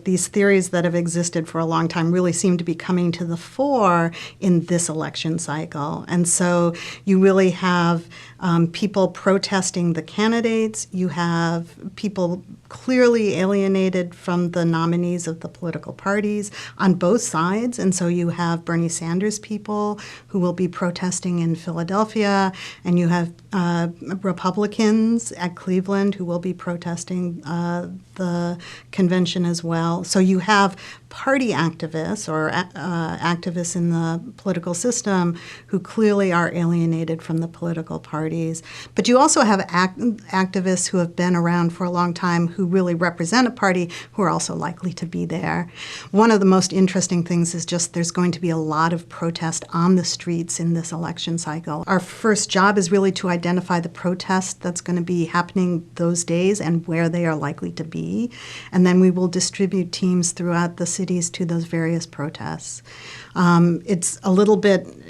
these theories that have existed for a long time really seem to be coming to the fore in this election cycle. And so you really have people protesting the candidates. You have people clearly alienated from the nominees of the political parties on both sides. And so you have Bernie Sanders people who will be protesting in Philadelphia, and you have Republicans at Cleveland who will be protesting the convention as well. So you have party activists or activists in the political system who clearly are alienated from the political parties. But you also have activists who have been around for a long time who really represent a party who are also likely to be there. One of the most interesting things is just there's going to be a lot of protest on the streets in this election cycle. Our first job is really to identify the protest that's going to be happening those days and where they are likely to be. And then we will distribute teams throughout the cities to those various protests. It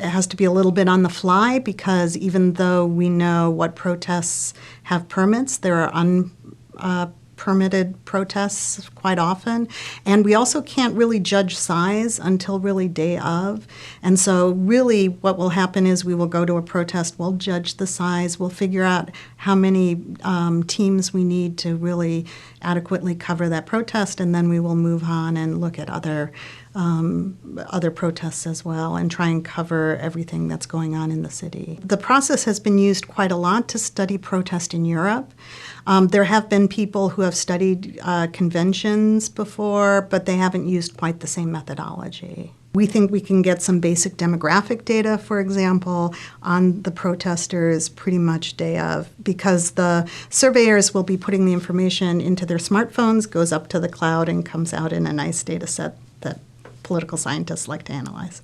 has to be a little bit on the fly because even though we know what protests have permits, there are unpermitted protests quite often. And we also can't really judge size until really day of. And so really what will happen is we will go to a protest, we'll judge the size, we'll figure out how many teams we need to really adequately cover that protest, and then we will move on and look at other protests as well and try and cover everything that's going on in the city. The process has been used quite a lot to study protest in Europe. There have been people who have studied conventions before, but they haven't used quite the same methodology. We think we can get some basic demographic data, for example, on the protesters pretty much day of, because the surveyors will be putting the information into their smartphones, goes up to the cloud, and comes out in a nice data set that political scientists like to analyze.